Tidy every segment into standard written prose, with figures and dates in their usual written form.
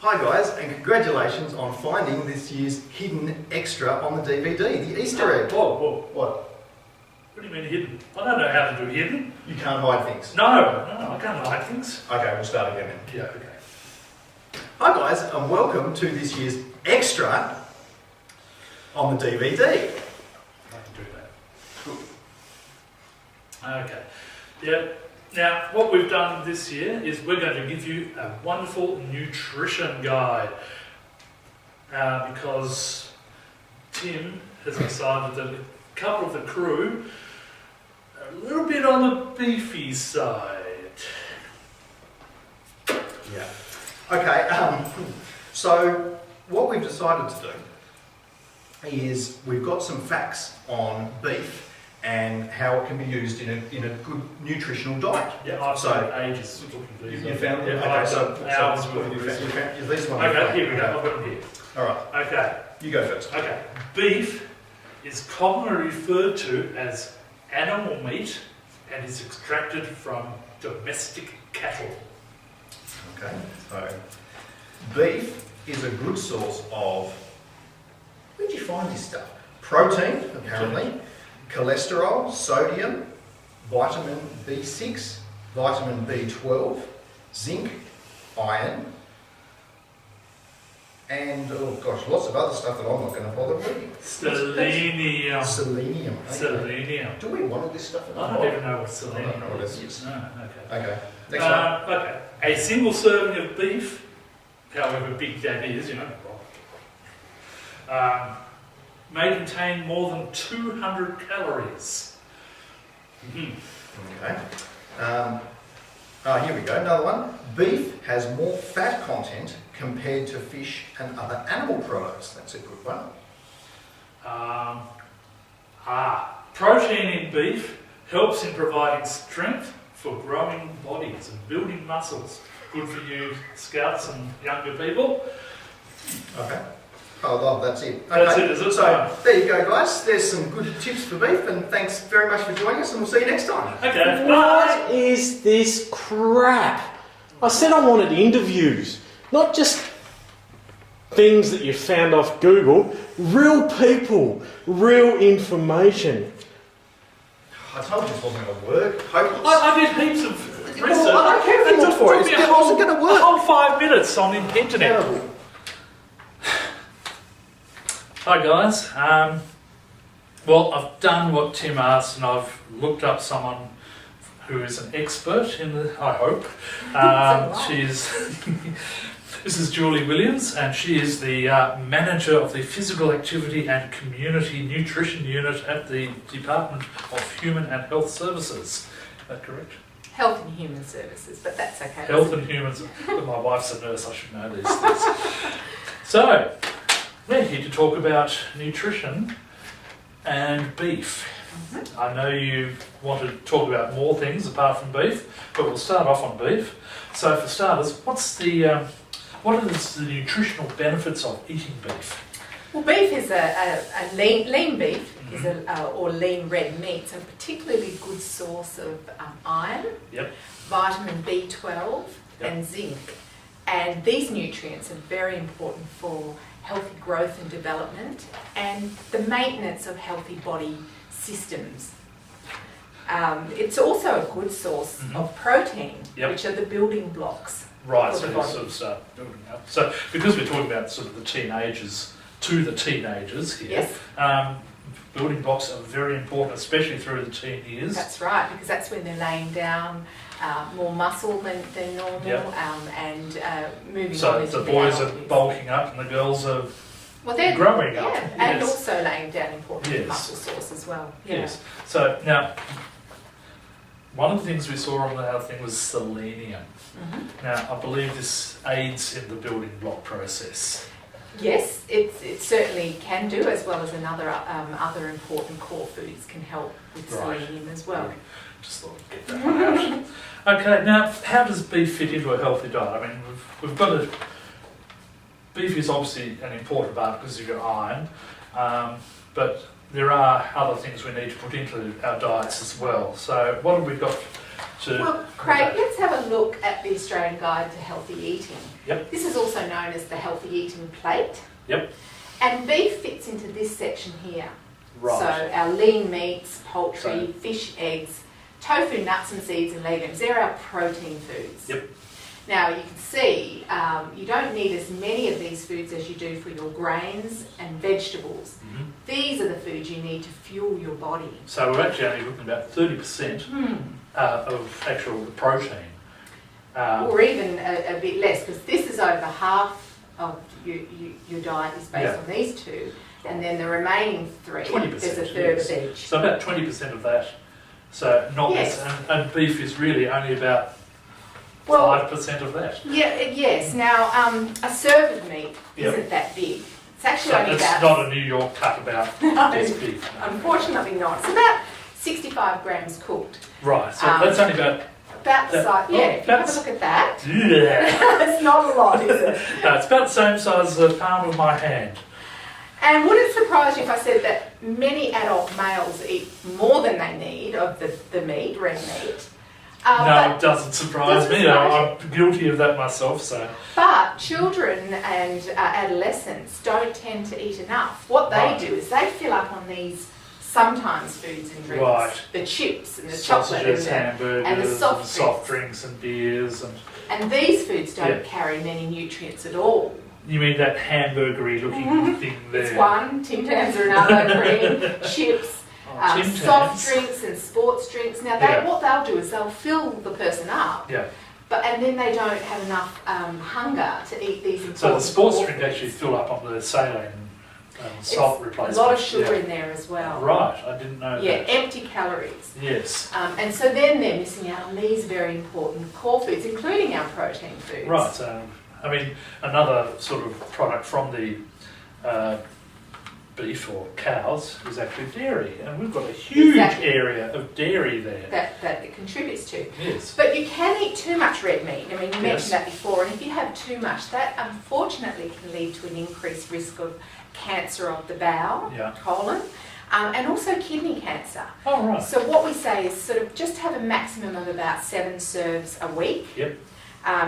Hi guys, and congratulations on finding this year's hidden extra on the DVD, the Easter egg. Whoa. What? What do you mean hidden? I don't know how to do hidden. You can't hide things. No, I can't hide things. Okay, we'll start again then. Yeah, okay. Hi guys, and welcome to this year's extra on the DVD. I can do that. Okay. Yeah. Now, what we've done this year is we're going to give you a wonderful nutrition guide because Tim has decided that a couple of the crew are a little bit on the beefy side. Yeah. Okay, so what we've decided to do is we've got some facts on beef and how it can be used in a good nutritional diet. Yeah, I've So- spent ages looking these. You found them? Yeah, Okay, I've so done hours you worth of research. found these ones. Okay, here we go. I've got them here. All right, Okay. you go first. Okay, beef is commonly referred to as animal meat and is extracted from domestic cattle. Okay, so beef is a good source of, where'd you find this stuff? Protein, apparently, cholesterol, sodium, vitamin B6, vitamin B12, zinc, iron, and oh gosh, lots of other stuff that I'm not going to bother reading. Selenium. Selenium. Okay. Selenium. Do we want this stuff? I don't even know what selenium I don't know what it is. is. No, okay. Okay, next one. Okay. A single serving of beef, however big that is, may contain more than 200 calories. Okay. Here we go, another one. Beef has more fat content compared to fish and other animal products. That's a good one. Protein in beef helps in providing strength for growing bodies and building muscles. Good for you scouts and younger people. Okay. Oh, well, that's it. That's Okay. it, is it? So, there you go, guys. There's some good tips for beef, and thanks very much for joining us, and we'll see you next time. Okay, bye. What is this crap? I said I wanted interviews, not just things that you found off Google. Real people, real information. I told you this wasn't going to work. Hopeless. I did heaps of research. Well, I don't care if you It looked for it. took me It wasn't going to a work. whole 5 minutes on the internet. Terrible. Hi guys. Well, I've done what Tim asked, and I've looked up someone who is an expert in the. I hope. She's. This is Julie Williams, and she is the manager of the Physical Activity and Community Nutrition Unit at the Department of Human and Health Services. Is that correct? Health and Human Services, but that's okay. Health and Humans. My wife's a nurse, I should know these things. So, we're here to talk about nutrition and beef. I know you want to talk about more things apart from beef, but we'll start off on beef. So, for starters, what are the nutritional benefits of eating beef? Well, beef is a lean beef, is or lean red meat, so a particularly good source of iron, Yep. vitamin B12 Yep. and zinc. And these nutrients are very important for healthy growth and development and the maintenance of healthy body systems. It's also a good source of protein, Yep. which are the building blocks. Right, for so the you body. sort of start building up. So, because we're talking about sort of the teenagers here, Yes. building blocks are very important, especially through the teen years. That's right, because that's when they're laying down more muscle than normal, Yep. And moving on So into the boys are adult years. bulking up and the girls are Well, they're growing up. yeah, and Yes. also laying down important Yes. muscle source as well. Yeah. Yes. So now, one of the things we saw on the other thing was selenium. Mhm. Now, I believe this aids in the building block process. Yes, it certainly can do, as well as other important core foods can help with Right. selenium as well. Just thought I'd get that one out. Okay, now, how does beef fit into a healthy diet? I mean, we've got a... Beef is obviously an important part because of your iron, but there are other things we need to put into our diets as well. So what have we got to... Well, Craig, let's have a look at the Australian Guide to Healthy Eating. Yep. This is also known as the Healthy Eating Plate. Yep. And beef fits into this section here. Right. So our lean meats, poultry, So- fish, eggs, tofu, nuts and seeds and legumes, they're our protein foods. Yep. Now you can see you don't need as many of these foods as you do for your grains and vegetables. Mhm. These are the foods you need to fuel your body. So we're actually only looking at about 30% of actual protein. Or even a bit less, because this is over half of your diet is based Yeah. on these two, and then the remaining three, 20%, there's a third yes. of each. So about 20% of that. So not Yes. less, and beef is really only about Well, 5% of that. yes. Now, a serve of meat Yep. isn't that big. It's actually So only it's about... not a New York cut about No, this beef. unfortunately not. It's about 65 grams cooked. Right, so Um, that's only about... About the That- size... oh, Yeah, if you have a that's- look at that. Yeah. It's not a lot, is it? No, it's about the same size as the palm of my hand. And would it surprise you if I said that many adult males eat more than they need of the meat, red meat? No, it doesn't surprise Doesn't me. surprise I'm guilty of that myself, so... But children and adolescents don't tend to eat enough. What they Right. do is they fill up on these sometimes foods and drinks. Right. The chips and the chocolate Sausages, and hamburgers, soft drinks and beers and... and these foods don't Yeah. carry many nutrients at all. You mean that hamburgery looking thing there? It's one, Tim Tams are another, cream, chips, Oh, Tim soft Tams. drinks and sports drinks. Now, Yeah. what they'll do is they'll fill the person up, Yeah. and then they don't have enough hunger to eat these important So the sports core drink foods. actually fill up on the saline It's salt a replacement. lot of sugar Yeah. in there as well. Right, I didn't know Yeah, that. empty calories. Yes. And so then they're missing out on these very important core foods, including our protein foods. Right, so, I mean, another sort of product from the beef or cows is actually dairy, and we've got a huge Exactly. area of dairy there. That it contributes to. Yes. But you can eat too much red meat. I mean, you Yes. mentioned that before, and if you have too much, that unfortunately can lead to an increased risk of cancer of the bowel, Yeah. colon, and also kidney cancer. Oh, right. So what we say is sort of just have a maximum of about 7 serves a week. Yep.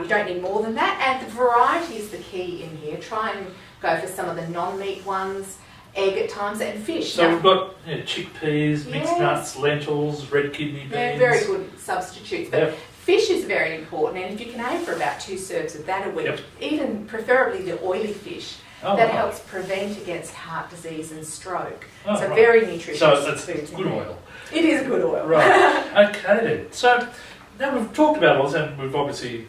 You don't need more than that, and the variety is the key in here. Try and go for some of the non-meat ones, egg at times, and fish. So Now, we've got chickpeas, mixed Yes. nuts, lentils, red kidney beans. they're very good substitutes. But Yep. fish is very important, and if you can aim for about 2 serves of that a week, Yep. even preferably the oily fish, Oh, that right. helps prevent against heart disease and stroke. Oh, So right. very nutritious So it's foods in good there. oil. It is good oil. Right. Okay then. So now we've talked about all this, and we've obviously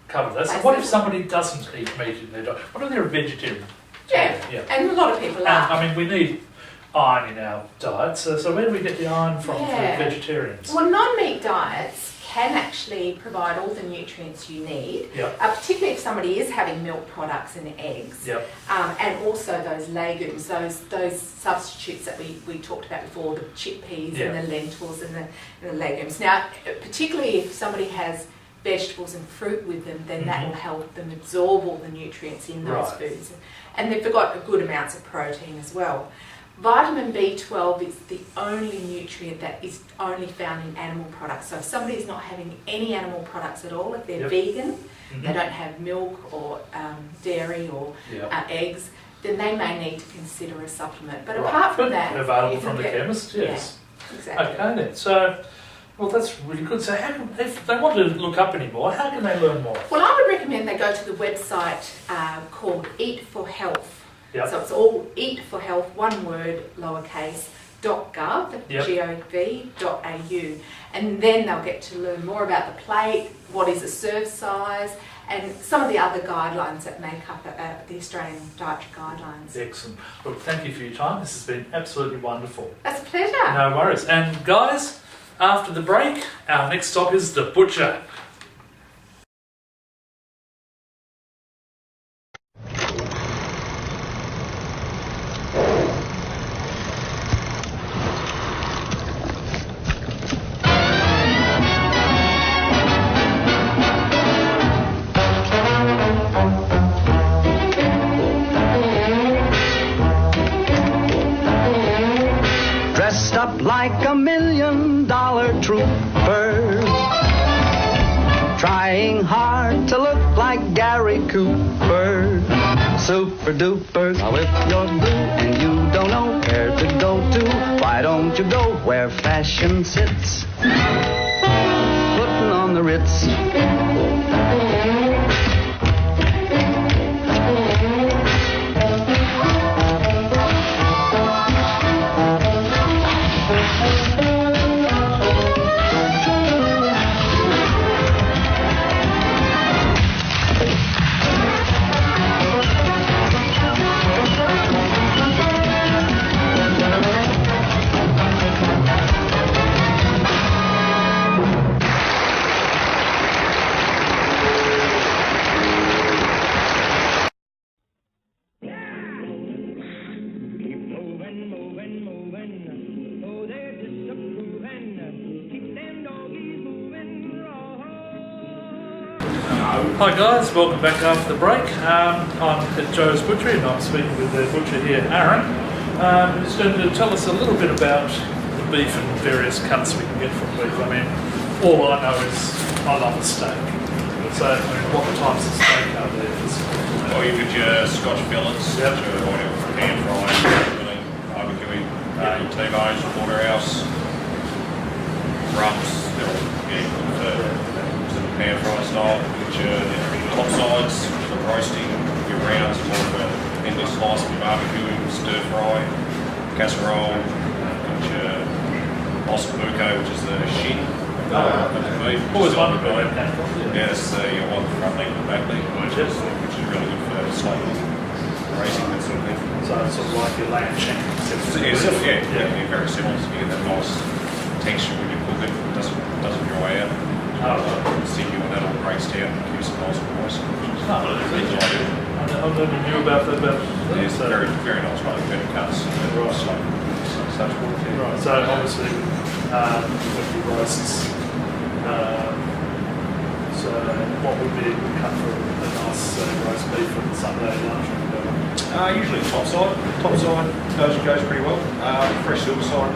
covered that. So what if somebody doesn't eat meat in their diet? What if they're a vegetarian? Yeah. Yeah. And a lot of people And, are. I mean, we need iron in our diet. So where do we get the iron from Yeah. for vegetarians? Well, non-meat diets can actually provide all the nutrients you need, Yep. particularly if somebody is having milk products and eggs, Yep. and also those legumes, those substitutes that we talked about before, the chickpeas Yeah. and the lentils and the legumes. Now, particularly if somebody has vegetables and fruit with them, then that Mhm. will help them absorb all the nutrients in those Right. foods. And they've got good amounts of protein as well. Vitamin B12 is the only nutrient that is only found in animal products. So if somebody is not having any animal products at all, if they're Yep. vegan, they Mhm. don't have milk or dairy or Yep. eggs, then they may need to consider a supplement. But Right. apart from But that, available you can from the get- chemist, yes. Exactly. Okay then. So, well, that's really good. So, how can, if they want to look up any more, how can they learn more? Well, I would recommend they go to the website called Eat for Health. Yep. So it's all Eat for Health, one word, lowercase, .gov, Yep. gov.au, and then they'll get to learn more about the plate, what is a serve size, and some of the other guidelines that make up the Australian Dietary Guidelines. Excellent. Look, thank you for your time. This has been absolutely wonderful. That's a pleasure. No worries. And guys, after the break, our next stop is the butcher. $1,000,000 trooper, trying hard to look like Gary Cooper. Super duper. Now if you're blue and you don't know where to go to, why don't you go where fashion sits? Putting on the Ritz. Hi guys, welcome back after the break. I'm at Joe's Butchery and I'm speaking with the butcher here, Aaron. He's going to tell us a little bit about the beef and various cuts we can get from beef. I mean, all I know is I love a steak. So, I mean, what types of steak are there? Well, you've got your Scotch fillets, Yep. your whatever, pan frying, grilling, barbecuing, your T-bones, porterhouse, rubs, they're all good for sort of pan fry style. Which top sides, the roasting, your rounds, more of a thinly sliced, your barbecuing, stir fry, casserole, which ossobuco, which is the shin of the beef. Always wondered Side about that. Yeah, it's the one front leg and back leg, which is really good for slightly racing, that sort of thing. So it's sort of like your lamb shank. Yeah, very similar. You get that nice texture when you cook it. It doesn't dry out. Sticky when that all breaks down and gives it nice and moist. I never knew about that. Yeah, it's very, very nice, right? Better cuts. Right. Such quality. Right, so obviously with the roasts, so what would be a good cut for a nice roast beef for the Sunday lunch? Usually top side. Top side goes pretty well. Fresh silver side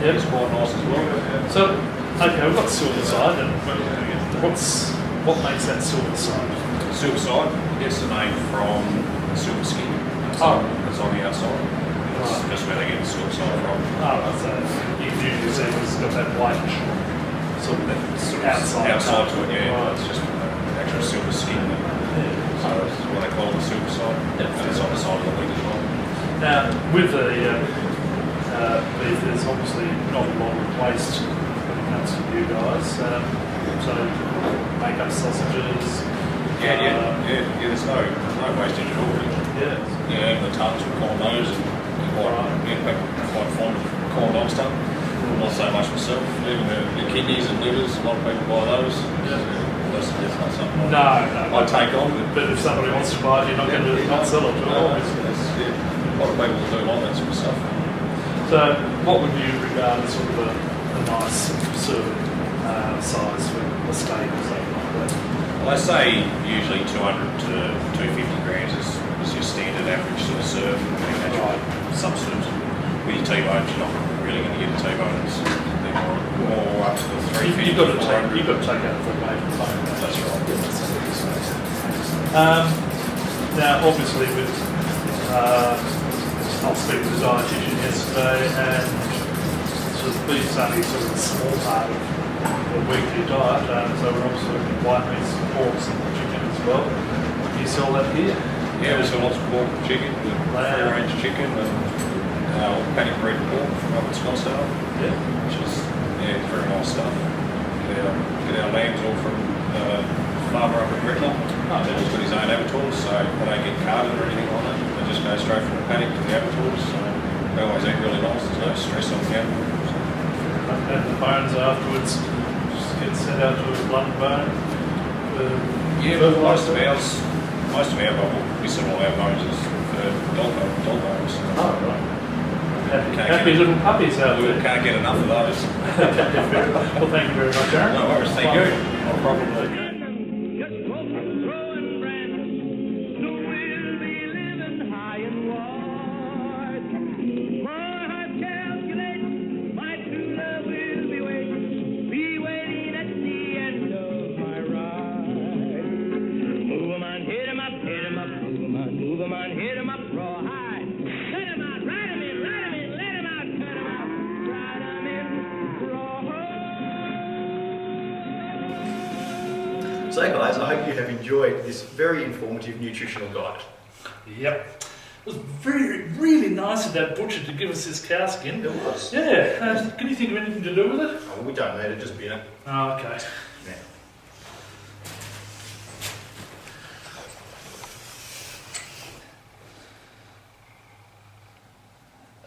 is quite nice as well. So, okay, we've got silver side, and what makes that silver side? Silver side gets the name from silver skin. That's on the outside. That's just where they get the silver side from. Oh, so you usually see it's got that white sort of outside. Outside to it, yeah. Right. It's just the actual silver skin. So that's what they call the silver side. Yep. And it's on the side of the leg as well. Now, with the beef, there's obviously not a lot replaced when it comes to you guys. So, make up sausages. There's no wastage at all, really. Yeah. Yeah, the tons of corn nose and quite fond of corn lobster. Not so much myself. Even the kidneys and livers, a lot of people buy those. Yeah. That's not something No. I take on. But if somebody wants to buy it, you're not going to not sell it to all. A lot of people do like that sort of stuff. So, what would you regard as sort of a nice serving size for a steak or something like that? Well, I say usually 200 to 250 grams is your standard average sort of serve. Right. Some serves with your T-bones, you're not really going to get the T-bones. They're more up to the 350. You've got to take out the weight. That's right. Now, obviously, with I was speaking to the dietitian yesterday, and sort of beef's only sort of a small part of the weekly diet. So we're obviously looking at white meats, porks, and chicken as well. Do you sell that here? Yeah, we sell lots of pork and chicken, free-range chicken, and paddock bred pork from up in Scottsdale. Yeah. Which is very nice stuff. Get our lambs all from farmer up at Gretna. He's got his own abattoirs, so they don't get carded or anything like that. They just go straight from the paddock to the abattoirs. So they always eat really nice. There's no stress on the animal. And the bones afterwards just get sent out to a blunt bone. But most of our we sell all our bones as dog bones. Oh, right. Happy little puppies out We there. can't get enough of those. Well, thank you very much, Aaron. No worries, thank you. No problem. Just won't throw in friends, so we'll be living high and wide. For I calculate my true love will So guys, I hope you have enjoyed this very informative nutritional guide. Yep. It was really nice of that butcher to give us this cow skin. It was. Yeah. Can you think of anything to do with it? Oh, we don't need it, just bin it. Oh, okay.